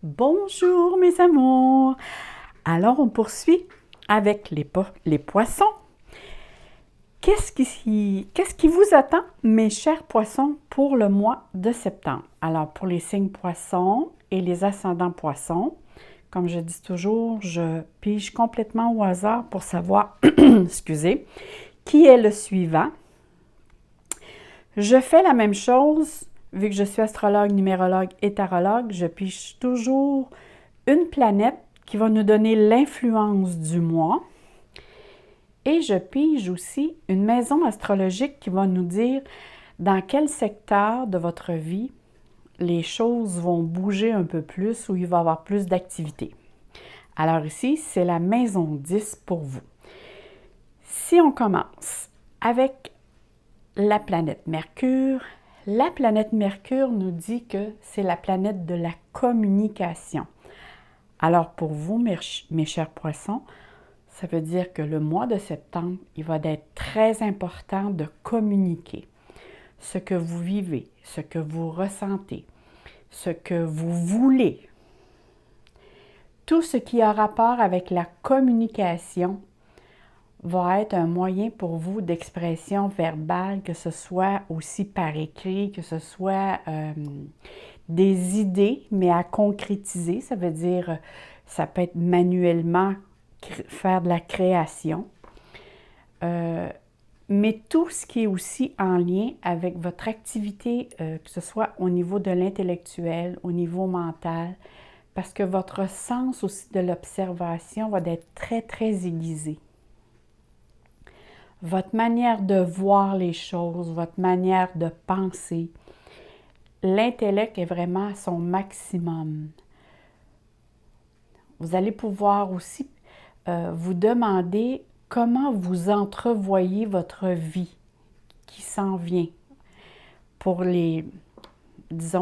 Bonjour mes amours! Alors on poursuit avec les poissons. Qu'est-ce qui vous attend, mes chers poissons, pour le mois de septembre? Alors pour les signes poissons et les ascendants poissons, comme je dis toujours, je pige complètement au hasard pour savoir, excusez, qui est le suivant. Je fais la même chose, vu que je suis astrologue, numérologue et tarologue, je pige toujours une planète qui va nous donner l'influence du mois. Et je pige aussi une maison astrologique qui va nous dire dans quel secteur de votre vie les choses vont bouger un peu plus, où il va y avoir plus d'activité. Alors ici, c'est la maison 10 pour vous. Si on commence avec la planète Mercure nous dit que c'est la planète de la communication. Alors pour vous, mes chers poissons, ça veut dire que le mois de septembre, il va être très important de communiquer ce que vous vivez, ce que vous ressentez, ce que vous voulez. Tout ce qui a rapport avec la communication va être un moyen pour vous d'expression verbale, que ce soit aussi par écrit, que ce soit des idées, mais à concrétiser. Ça veut dire, ça peut être manuellement faire de la création. Mais tout ce qui est aussi en lien avec votre activité, que ce soit au niveau de l'intellectuel, au niveau mental, parce que votre sens aussi de l'observation va être très, très aiguisé. Votre manière de voir les choses, votre manière de penser, l'intellect est vraiment à son maximum. Vous allez pouvoir aussi vous demander comment vous entrevoyez votre vie qui s'en vient pour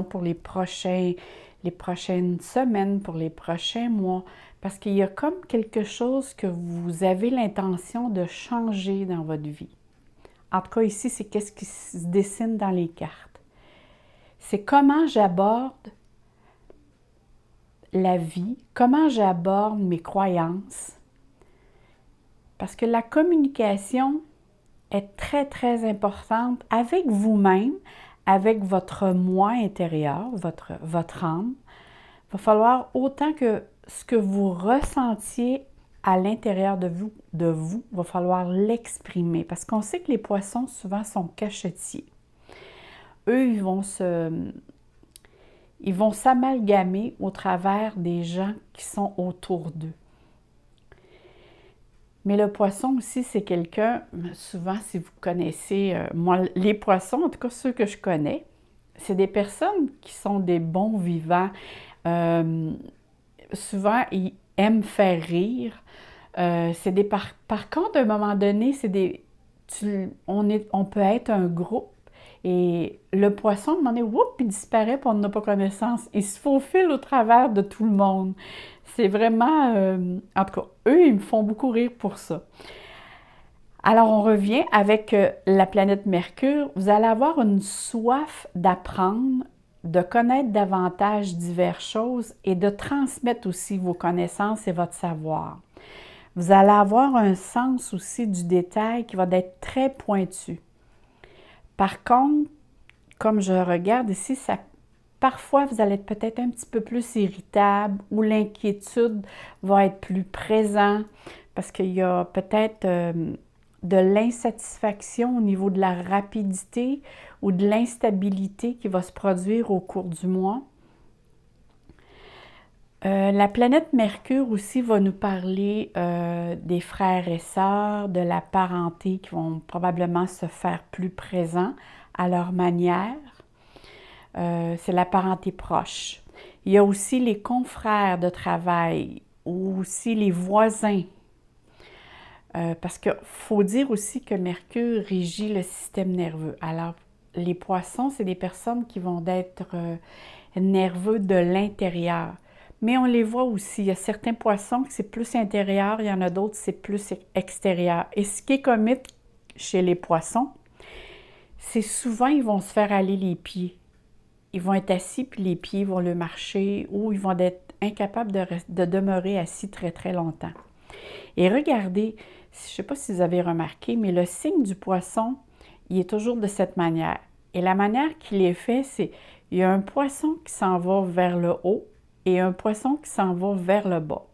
pour les prochaines semaines, pour les prochains mois, parce qu'il y a comme quelque chose que vous avez l'intention de changer dans votre vie. En tout cas, ici, c'est qu'est-ce qui se dessine dans les cartes. C'est comment j'aborde la vie, comment j'aborde mes croyances, parce que la communication est très, très importante avec vous-même, avec votre moi intérieur, votre âme. Il va falloir autant que ce que vous ressentiez à l'intérieur de vous, il va falloir l'exprimer. Parce qu'on sait que les poissons, souvent, sont cachetiers. Eux, ils vont s'amalgamer au travers des gens qui sont autour d'eux. Mais le poisson aussi, c'est quelqu'un, souvent si vous connaissez, moi, les poissons, en tout cas ceux que je connais, c'est des personnes qui sont des bons vivants. Souvent, ils aiment faire rire. Par contre, à un moment donné, on peut être un groupe et le poisson, à un moment donné, whoop, il disparaît puis on n'a pas connaissance. Il se faufile au travers de tout le monde. C'est vraiment, en tout cas, eux, ils me font beaucoup rire pour ça. Alors, on revient avec la planète Mercure. Vous allez avoir une soif d'apprendre, de connaître davantage diverses choses et de transmettre aussi vos connaissances et votre savoir. Vous allez avoir un sens aussi du détail qui va être très pointu. Par contre, comme je regarde ici, parfois vous allez être peut-être un petit peu plus irritable ou l'inquiétude va être plus présente parce qu'il y a peut-être de l'insatisfaction au niveau de la rapidité ou de l'instabilité qui va se produire au cours du mois. La planète Mercure aussi va nous parler des frères et sœurs, de la parenté qui vont probablement se faire plus présents à leur manière. C'est la parenté proche. Il y a aussi les confrères de travail ou aussi les voisins. Parce qu'il faut dire aussi que Mercure régit le système nerveux. Alors, les poissons, c'est des personnes qui vont être nerveux de l'intérieur. Mais on les voit aussi. Il y a certains poissons qui c'est plus intérieur, il y en a d'autres c'est plus extérieur. Et ce qui est comique chez les poissons, c'est souvent ils vont se faire aller les pieds. Ils vont être assis puis les pieds vont le marcher ou ils vont être incapable de demeurer assis très, très longtemps. Et regardez, je ne sais pas si vous avez remarqué, mais le signe du poisson, il est toujours de cette manière. Et la manière qu'il est fait, c'est il y a un poisson qui s'en va vers le haut et un poisson qui s'en va vers le bas.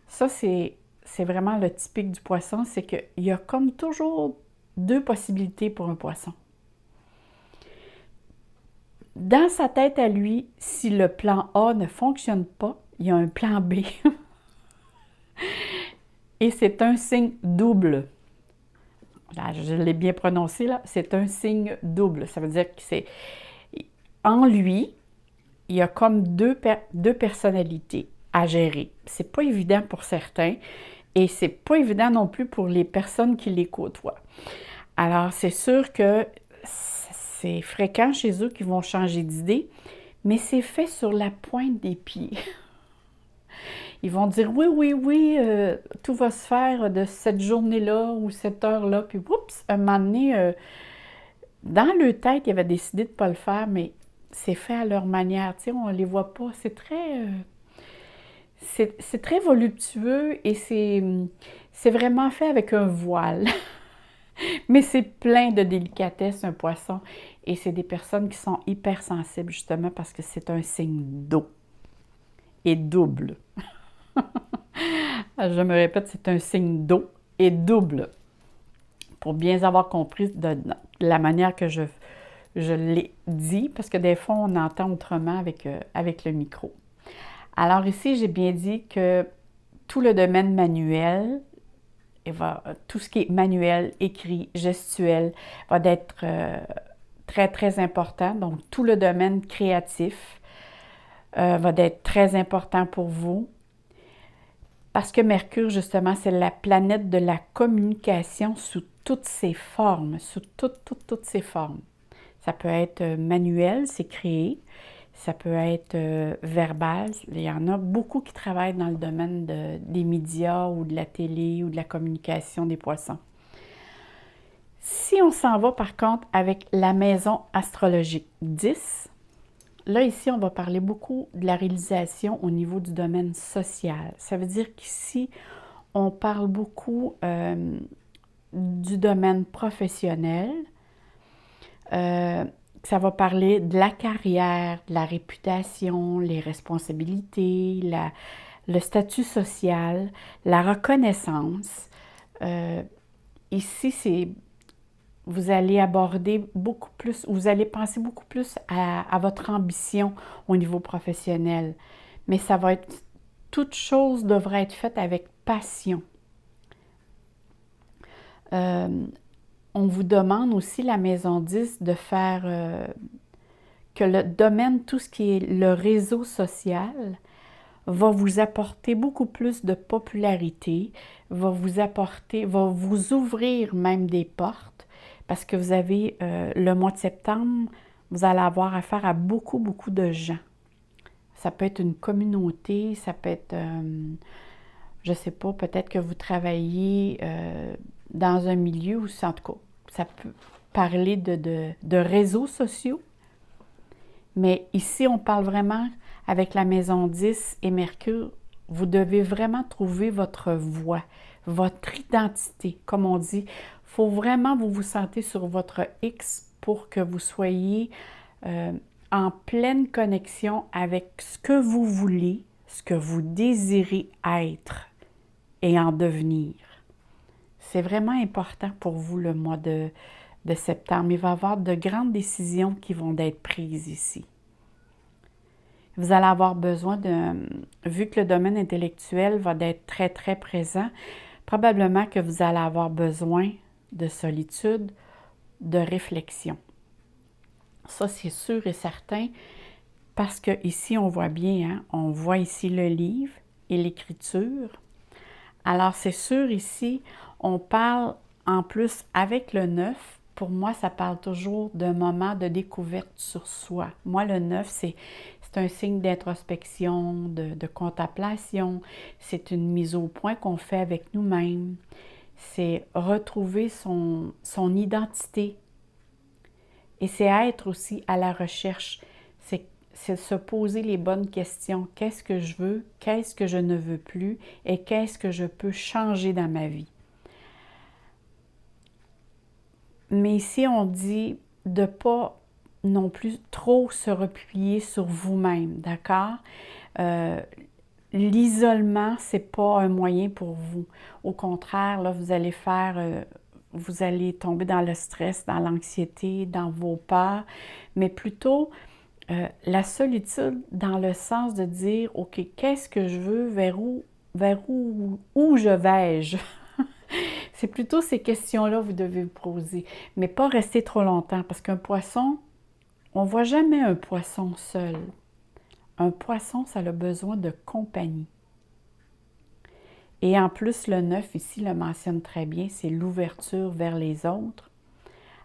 Ça, c'est vraiment le typique du poisson, c'est qu'il y a comme toujours deux possibilités pour un poisson. Dans sa tête à lui, si le plan A ne fonctionne pas, il y a un plan B. Et c'est un signe double. Là, je l'ai bien prononcé, là. C'est un signe double. Ça veut dire que c'est... En lui, il y a comme deux personnalités à gérer. C'est pas évident pour certains et c'est pas évident non plus pour les personnes qui les côtoient. Alors, c'est sûr que c'est fréquent chez eux qu'ils vont changer d'idée, mais c'est fait sur la pointe des pieds. Ils vont dire oui, oui, oui, tout va se faire de cette journée-là ou cette heure-là. Puis, oups, un moment donné, dans leur tête, ils avaient décidé de ne pas le faire, mais c'est fait à leur manière. Tu sais, on ne les voit pas. C'est très voluptueux et c'est vraiment fait avec un voile. Mais c'est plein de délicatesse, un poisson. Et c'est des personnes qui sont hypersensibles, justement, parce que c'est un signe d'eau. Et double. Je me répète, c'est un signe d'eau et double. Pour bien avoir compris de la manière que je l'ai dit, parce que des fois, on entend autrement avec le micro. Alors ici, j'ai bien dit que tout le domaine manuel, tout ce qui est manuel, écrit, gestuel, va être très, très important. Donc, tout le domaine créatif va être très important pour vous. Parce que Mercure, justement, c'est la planète de la communication sous toutes ses formes, sous toutes ses formes. Ça peut être manuel, c'est créé. Ça peut être verbal. Il y en a beaucoup qui travaillent dans le domaine des médias ou de la télé ou de la communication des poissons. Si on s'en va par contre avec la maison astrologique 10, là ici on va parler beaucoup de la réalisation au niveau du domaine social. Ça veut dire qu'ici on parle beaucoup du domaine professionnel. Ça va parler de la carrière, de la réputation, les responsabilités, le statut social, la reconnaissance. Ici, vous allez aborder beaucoup plus, vous allez penser beaucoup plus à votre ambition au niveau professionnel. Mais ça va être, toute chose devrait être faite avec passion. On vous demande aussi, la maison 10, de faire que le domaine, tout ce qui est le réseau social, va vous apporter beaucoup plus de popularité, va vous ouvrir même des portes, parce que vous avez le mois de septembre, vous allez avoir affaire à beaucoup, beaucoup de gens. Ça peut être une communauté, ça peut être, je ne sais pas, peut-être que vous travaillez dans un milieu où, en tout cas, ça peut parler de réseaux sociaux. Mais ici, on parle vraiment avec la maison 10 et Mercure. Vous devez vraiment trouver votre voix, votre identité. Comme on dit, il faut vraiment vous sentez sur votre X pour que vous soyez en pleine connexion avec ce que vous voulez, ce que vous désirez être et en devenir. C'est vraiment important pour vous le mois de septembre. Il va y avoir de grandes décisions qui vont être prises ici. Vous allez avoir besoin vu que le domaine intellectuel va être très, très présent, probablement que vous allez avoir besoin de solitude, de réflexion. Ça, c'est sûr et certain, parce que ici, on voit bien, hein, on voit ici le livre et l'écriture. Alors, c'est sûr, ici, on parle en plus avec le 9. Pour moi, ça parle toujours d'un moment de découverte sur soi. Moi, le 9, c'est un signe d'introspection, de contemplation. C'est une mise au point qu'on fait avec nous-mêmes. C'est retrouver son identité. Et c'est être aussi à la recherche. c'est de se poser les bonnes questions. Qu'est-ce que je veux? Qu'est-ce que je ne veux plus? Et qu'est-ce que je peux changer dans ma vie? Mais ici, on dit de ne pas non plus trop se replier sur vous-même, d'accord? L'isolement, ce n'est pas un moyen pour vous. Au contraire, là, vous allez tomber dans le stress, dans l'anxiété, dans vos peurs, mais plutôt la solitude dans le sens de dire, OK, qu'est-ce que je veux, où je vais-je? C'est plutôt ces questions-là que vous devez vous poser, mais pas rester trop longtemps, parce qu'un poisson, on ne voit jamais un poisson seul. Un poisson, ça a besoin de compagnie. Et en plus, le 9 ici le mentionne très bien, c'est l'ouverture vers les autres.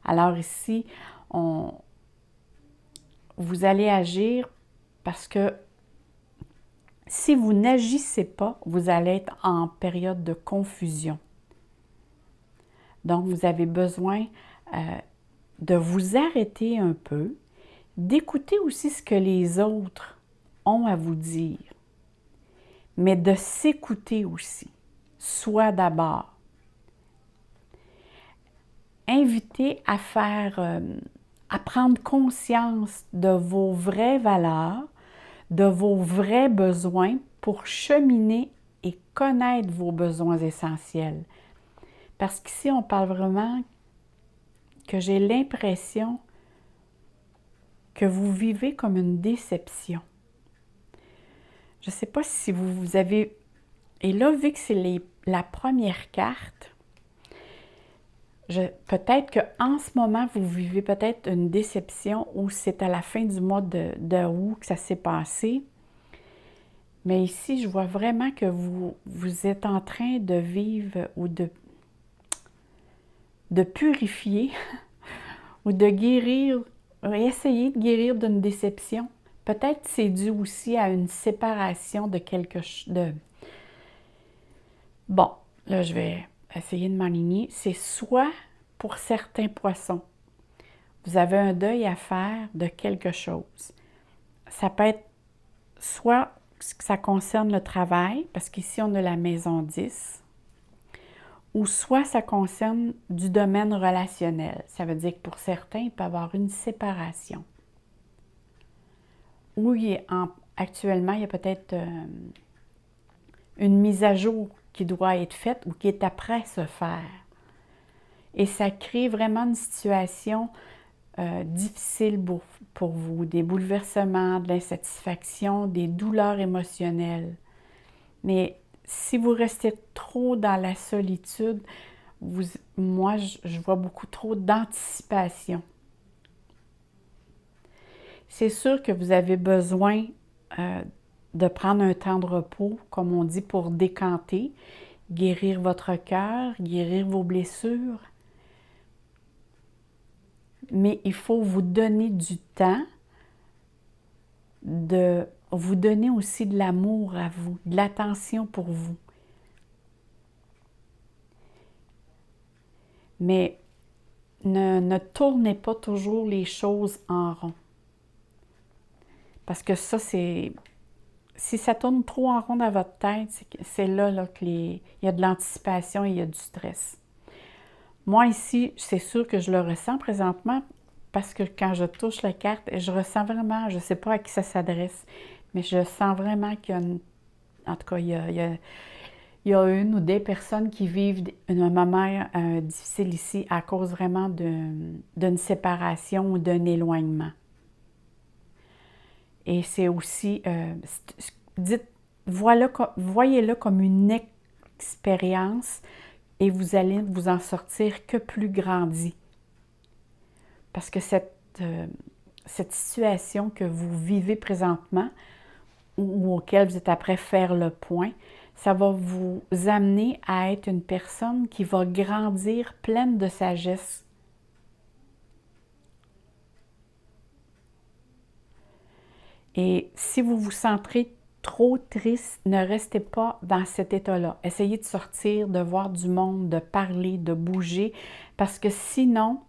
Alors ici, vous allez agir parce que si vous n'agissez pas, vous allez être en période de confusion. Donc, vous avez besoin de vous arrêter un peu, d'écouter aussi ce que les autres ont à vous dire, mais de s'écouter aussi, soi d'abord. Invitez à à prendre conscience de vos vraies valeurs, de vos vrais besoins pour cheminer et connaître vos besoins essentiels. Parce qu'ici, on parle vraiment que j'ai l'impression que vous vivez comme une déception. Je ne sais pas si vous avez... Et là, vu que c'est la première carte, peut-être qu'en ce moment, vous vivez peut-être une déception ou c'est à la fin du mois de août que ça s'est passé. Mais ici, je vois vraiment que vous êtes en train de vivre ou de purifier ou de guérir, essayer de guérir d'une déception. Peut-être c'est dû aussi à une séparation de quelque chose. Bon, là, je vais essayer de m'aligner. C'est soit pour certains poissons, vous avez un deuil à faire de quelque chose. Ça peut être soit que ça concerne le travail, parce qu'ici on a la maison 10, ou soit ça concerne du domaine relationnel. Ça veut dire que pour certains, il peut y avoir une séparation. Ou actuellement, il y a peut-être une mise à jour qui doit être faite ou qui est après se faire. Et ça crée vraiment une situation difficile pour vous, des bouleversements, de l'insatisfaction, des douleurs émotionnelles. Mais si vous restez trop dans la solitude, moi, je vois beaucoup trop d'anticipation. C'est sûr que vous avez besoin de prendre un temps de repos, comme on dit, pour décanter, guérir votre cœur, guérir vos blessures. Mais il faut vous donner du temps, de vous donner aussi de l'amour à vous, de l'attention pour vous. Mais ne tournez pas toujours les choses en rond. Parce que ça, c'est... Si ça tourne trop en rond dans votre tête, c'est là qu'il y a de l'anticipation et il y a du stress. Moi, ici, c'est sûr que je le ressens présentement parce que quand je touche la carte, je ressens vraiment, je ne sais pas à qui ça s'adresse, mais je sens vraiment qu'il y a, en tout cas, il y a une ou des personnes qui vivent un moment difficile ici à cause vraiment d'une séparation ou d'un éloignement. Et c'est aussi, voyez-le comme une expérience et vous allez vous en sortir que plus grandi. Parce que cette situation que vous vivez présentement ou auquel vous êtes après faire le point, ça va vous amener à être une personne qui va grandir pleine de sagesse. Et si vous vous sentez trop triste, ne restez pas dans cet état-là. Essayez de sortir, de voir du monde, de parler, de bouger, parce que sinon,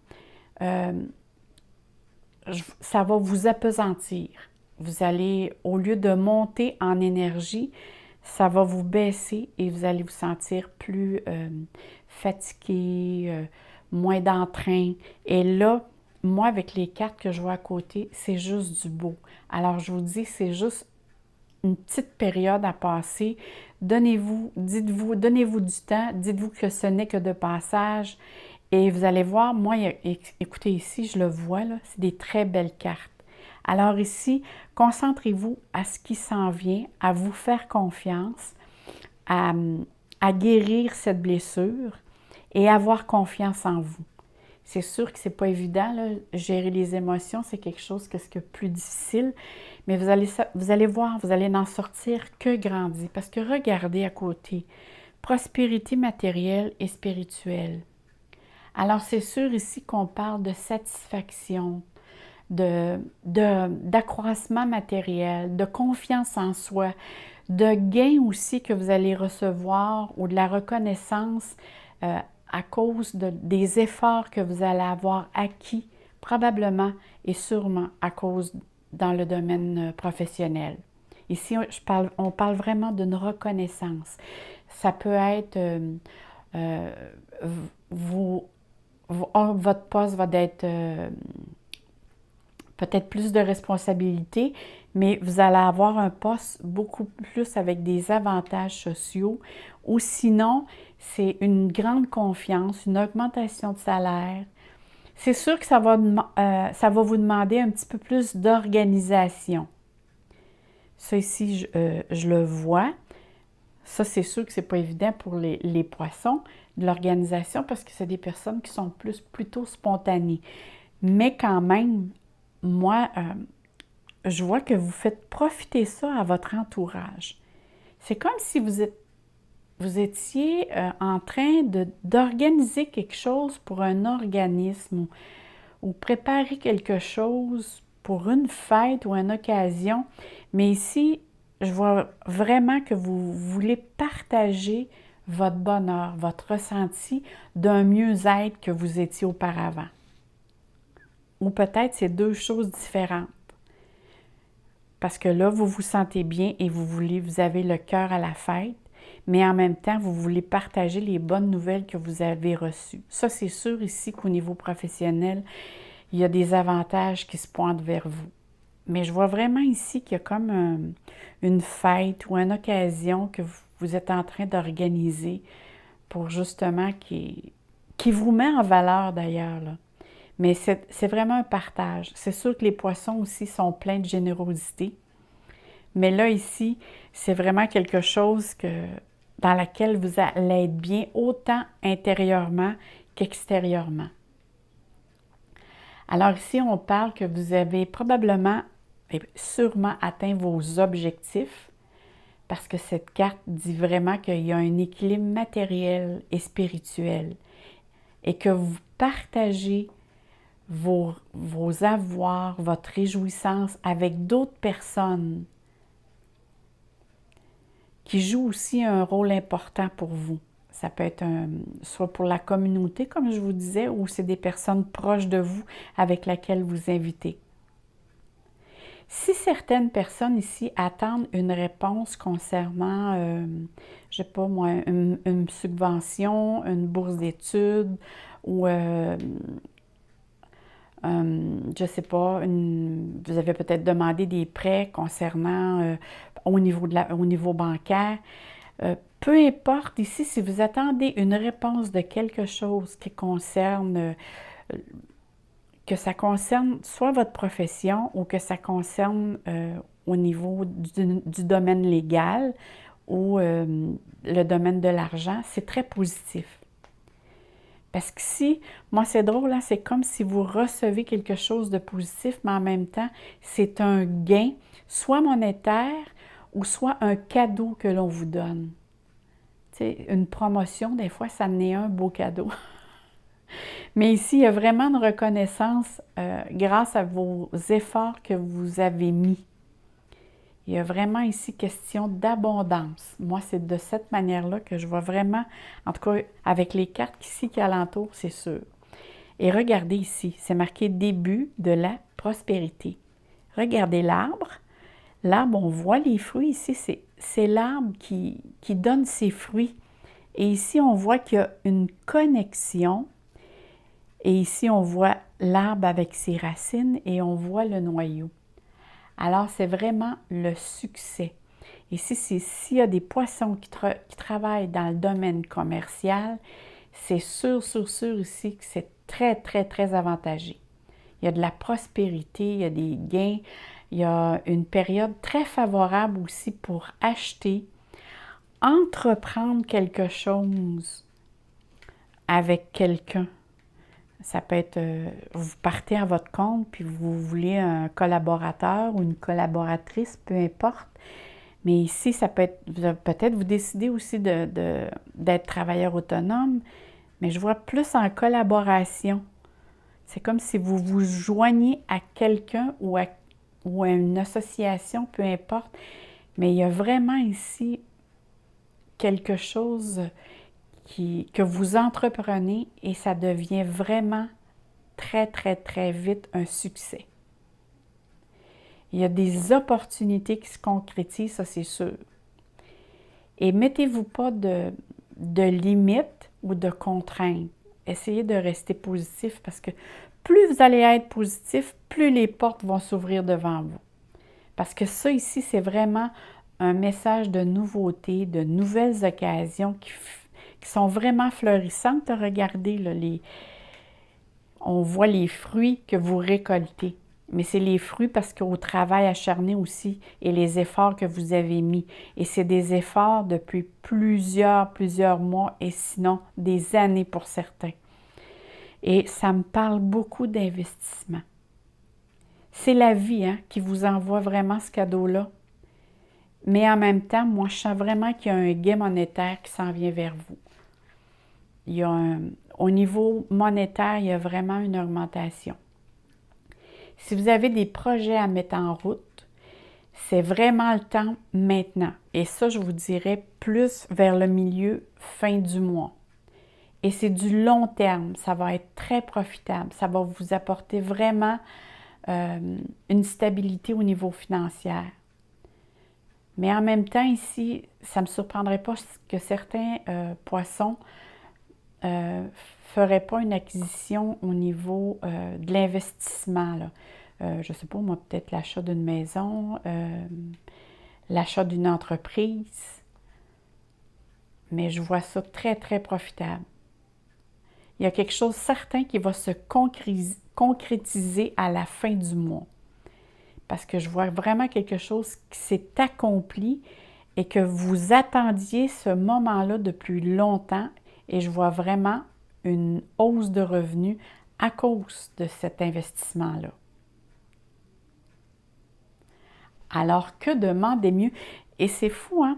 ça va vous appesantir. vous allez, au lieu de monter en énergie, ça va vous baisser et vous allez vous sentir plus fatigué, moins d'entrain. Et là, moi, avec les cartes que je vois à côté, c'est juste du beau. Alors, je vous dis, c'est juste une petite période à passer. Donnez-vous, dites-vous, donnez-vous du temps, dites-vous que ce n'est que de passage. Et vous allez voir, moi, écoutez ici, je le vois, là, c'est des très belles cartes. Alors ici, concentrez-vous à ce qui s'en vient, à vous faire confiance, à, à guérir cette blessure et avoir confiance en vous. C'est sûr que c'est pas évident, là, gérer les émotions, c'est quelque chose que c'est plus difficile, mais vous allez voir, vous allez n'en sortir que grandi. Parce que regardez à côté, prospérité matérielle et spirituelle. Alors c'est sûr ici qu'on parle de satisfaction, d'accroissement matériel, de confiance en soi, de gains aussi que vous allez recevoir ou de la reconnaissance à cause des efforts que vous allez avoir acquis, probablement et sûrement à cause dans le domaine professionnel. Ici, on parle vraiment d'une reconnaissance. Ça peut être votre poste va être peut-être plus de responsabilités, mais vous allez avoir un poste beaucoup plus avec des avantages sociaux. Ou sinon, c'est une grande confiance, une augmentation de salaire. C'est sûr que ça va vous demander un petit peu plus d'organisation. Ça ici, je le vois. Ça, c'est sûr que c'est pas évident pour les poissons, de l'organisation, parce que c'est des personnes qui sont plutôt spontanées. Mais quand même, moi, je vois que vous faites profiter ça à votre entourage. C'est comme si vous étiez en train d'organiser quelque chose pour un organisme ou préparer quelque chose pour une fête ou une occasion. Mais ici, je vois vraiment que vous voulez partager votre bonheur, votre ressenti d'un mieux-être que vous étiez auparavant. Ou peut-être c'est deux choses différentes. Parce que là, vous vous sentez bien et vous avez le cœur à la fête, mais en même temps, vous voulez partager les bonnes nouvelles que vous avez reçues. Ça, c'est sûr ici qu'au niveau professionnel, il y a des avantages qui se pointent vers vous. Mais je vois vraiment ici qu'il y a comme une fête ou une occasion que vous êtes en train d'organiser pour justement qui vous met en valeur d'ailleurs, là. Mais c'est vraiment un partage. C'est sûr que les poissons aussi sont pleins de générosité. Mais là, ici, c'est vraiment quelque chose dans laquelle vous allez être bien autant intérieurement qu'extérieurement. Alors ici, on parle que vous avez probablement et sûrement atteint vos objectifs parce que cette carte dit vraiment qu'il y a un équilibre matériel et spirituel et que vous partagez vos avoirs, votre réjouissance avec d'autres personnes qui jouent aussi un rôle important pour vous. Ça peut être soit pour la communauté, comme je vous disais, ou c'est des personnes proches de vous avec lesquelles vous invitez. Si certaines personnes ici attendent une réponse concernant, je ne sais pas moi, une subvention, une bourse d'études ou je ne sais pas, vous avez peut-être demandé des prêts concernant au niveau bancaire. Peu importe ici, si vous attendez une réponse de quelque chose que ça concerne soit votre profession ou que ça concerne au niveau du domaine légal ou le domaine de l'argent, c'est très positif. Parce qu'ici, moi, c'est drôle, hein, c'est comme si vous recevez quelque chose de positif, mais en même temps, c'est un gain, soit monétaire ou soit un cadeau que l'on vous donne. Tu sais, une promotion, des fois, ça en est un beau cadeau. Mais ici, il y a vraiment une reconnaissance grâce à vos efforts que vous avez mis. Il y a vraiment ici question d'abondance. Moi, c'est de cette manière-là que je vois vraiment, en tout cas avec les cartes ici qui alentour, c'est sûr. Et regardez ici, c'est marqué début de la prospérité. Regardez l'arbre. L'arbre, on voit les fruits ici, c'est l'arbre qui donne ses fruits. Et ici, on voit qu'il y a une connexion. Et ici, on voit l'arbre avec ses racines et on voit le noyau. Alors, c'est vraiment le succès. Ici, s'il y a des poissons qui travaillent dans le domaine commercial, c'est sûr ici que c'est très, très, très avantageux. Il y a de la prospérité, il y a des gains, il y a une période très favorable aussi pour acheter, entreprendre quelque chose avec quelqu'un. Ça peut être, vous partez à votre compte, puis vous voulez un collaborateur ou une collaboratrice, peu importe. Mais ici, ça peut être, peut-être vous décidez aussi d'être travailleur autonome, mais je vois plus en collaboration. C'est comme si vous vous joignez à quelqu'un ou à une association, peu importe. Mais il y a vraiment ici quelque chose que vous entreprenez et ça devient vraiment très, très, très vite un succès. Il y a des opportunités qui se concrétisent, ça c'est sûr. Et mettez-vous pas de limites ou de contraintes. Essayez de rester positif parce que plus vous allez être positif, plus les portes vont s'ouvrir devant vous. Parce que ça ici, c'est vraiment un message de nouveauté, de nouvelles occasions qui sont vraiment florissantes. Regardez, là, on voit les fruits que vous récoltez. Mais c'est les fruits parce qu'au travail acharné aussi et les efforts que vous avez mis. Et c'est des efforts depuis plusieurs mois et sinon des années pour certains. Et ça me parle beaucoup d'investissement. C'est la vie qui vous envoie vraiment ce cadeau-là. Mais en même temps, moi, je sens vraiment qu'il y a un gain monétaire qui s'en vient vers vous. Au niveau monétaire, il y a vraiment une augmentation. Si vous avez des projets à mettre en route, c'est vraiment le temps maintenant. Et ça, je vous dirais plus vers le milieu, fin du mois. Et c'est du long terme. Ça va être très profitable. Ça va vous apporter vraiment une stabilité au niveau financier. Mais en même temps, ici, ça ne me surprendrait pas que certains poissons ne feraient pas une acquisition au niveau de l'investissement. Je ne sais pas, moi, peut-être l'achat d'une maison, l'achat d'une entreprise. Mais je vois ça très, très profitable. Il y a quelque chose de certain qui va se concrétiser à la fin du mois. Parce que je vois vraiment quelque chose qui s'est accompli et que vous attendiez ce moment-là depuis longtemps. Et je vois vraiment une hausse de revenus à cause de cet investissement-là. Alors que demander mieux? Et c'est fou, hein?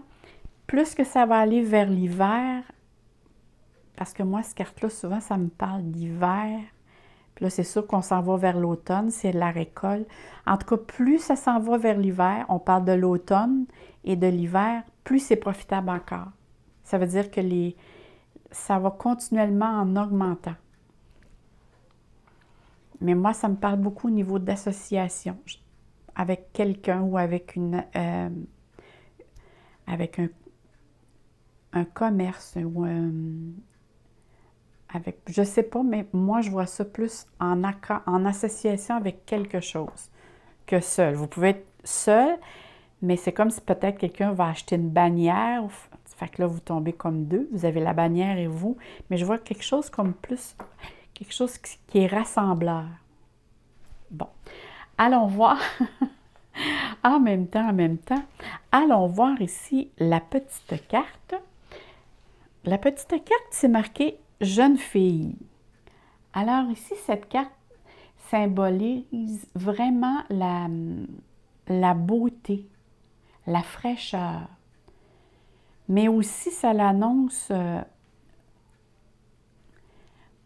Plus que ça va aller vers l'hiver, parce que moi, cette carte-là, souvent, ça me parle d'hiver. Puis là, c'est sûr qu'on s'en va vers l'automne, c'est la récolte. En tout cas, plus ça s'en va vers l'hiver, on parle de l'automne et de l'hiver, plus c'est profitable encore. Ça veut dire que ça va continuellement en augmentant. Mais moi, ça me parle beaucoup au niveau d'association, avec quelqu'un ou avec avec un commerce ou je ne sais pas, mais moi, je vois ça plus en association avec quelque chose que seul. Vous pouvez être seul, mais c'est comme si peut-être quelqu'un va acheter une bannière. Fait que là, vous tombez comme deux. Vous avez la bannière et vous. Mais je vois quelque chose comme plus, quelque chose qui est rassembleur. Bon, allons voir. En même temps, allons voir ici la petite carte. La petite carte, c'est marqué « Jeune fille ». Alors ici, cette carte symbolise vraiment la beauté, la fraîcheur. Mais aussi, ça l'annonce...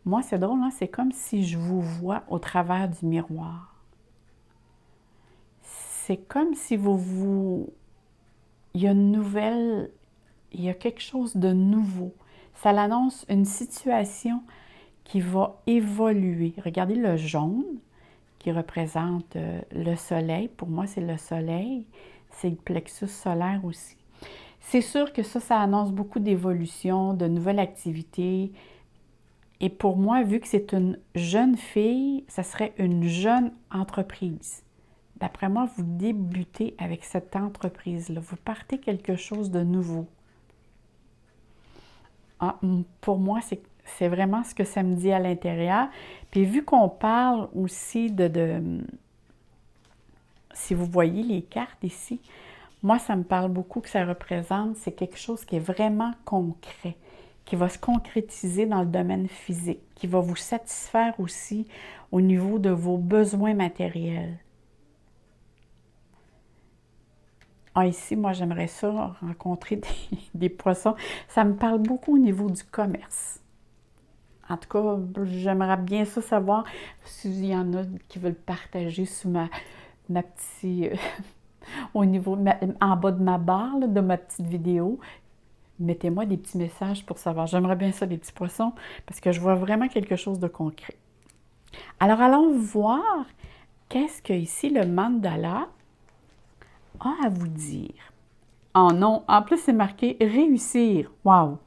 moi, c'est drôle, hein? C'est comme si je vous vois au travers du miroir. C'est comme si il y a une nouvelle... Il y a quelque chose de nouveau. Ça l'annonce une situation qui va évoluer. Regardez le jaune qui représente le soleil. Pour moi, c'est le soleil. c'est le plexus solaire aussi. C'est sûr que ça annonce beaucoup d'évolution, de nouvelles activités. Et pour moi, vu que c'est une jeune fille, ça serait une jeune entreprise. D'après moi, vous débutez avec cette entreprise-là. Vous partez quelque chose de nouveau. Ah, pour moi, c'est vraiment ce que ça me dit à l'intérieur. Puis vu qu'on parle aussi si vous voyez les cartes ici, moi, ça me parle beaucoup que ça représente, c'est quelque chose qui est vraiment concret, qui va se concrétiser dans le domaine physique, qui va vous satisfaire aussi au niveau de vos besoins matériels. Ah, ici, moi, j'aimerais ça, rencontrer des poissons. Ça me parle beaucoup au niveau du commerce. En tout cas, j'aimerais bien ça savoir s'il y en a qui veulent partager sous ma petite... au niveau, en bas de ma barre, là, de ma petite vidéo. Mettez-moi des petits messages pour savoir. J'aimerais bien ça, les petits poissons, parce que je vois vraiment quelque chose de concret. Alors, allons voir qu'est-ce que ici le mandala a à vous dire. Oh non, en plus, c'est marqué « réussir ». Wow!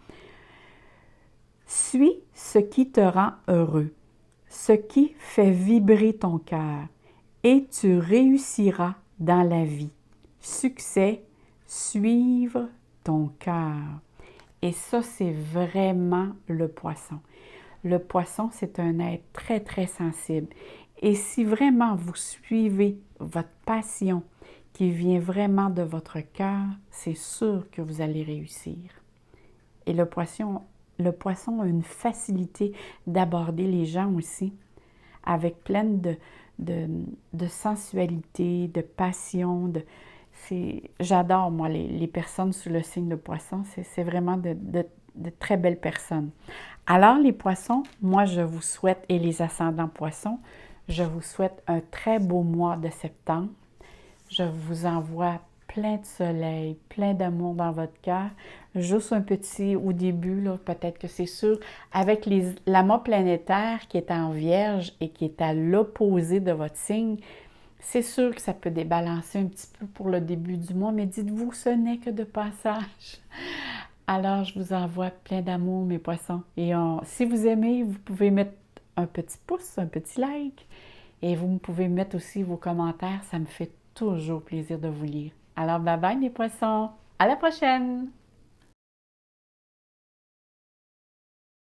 Suis ce qui te rend heureux, ce qui fait vibrer ton cœur, et tu réussiras dans la vie. Succès, suivre ton cœur. Et ça, c'est vraiment le poisson. Le poisson, c'est un être très, très sensible. Et si vraiment vous suivez votre passion qui vient vraiment de votre cœur, c'est sûr que vous allez réussir. Et le poisson a une facilité d'aborder les gens aussi, avec plein de sensualité, de passion. J'adore, moi, les personnes sous le signe de poisson. C'est vraiment de très belles personnes. Alors, les poissons, moi, je vous souhaite, et les ascendants poissons, je vous souhaite un très beau mois de septembre. Je vous envoie plein de soleil, plein d'amour dans votre cœur. Juste un petit, au début, peut-être que c'est sûr, avec l'amas planétaire qui est en Vierge et qui est à l'opposé de votre signe, c'est sûr que ça peut débalancer un petit peu pour le début du mois, mais dites-vous, ce n'est que de passage. Alors, je vous envoie plein d'amour, mes poissons. Et si vous aimez, vous pouvez mettre un petit pouce, un petit like. Et vous pouvez mettre aussi vos commentaires. Ça me fait toujours plaisir de vous lire. Alors, bye bye, mes poissons. À la prochaine!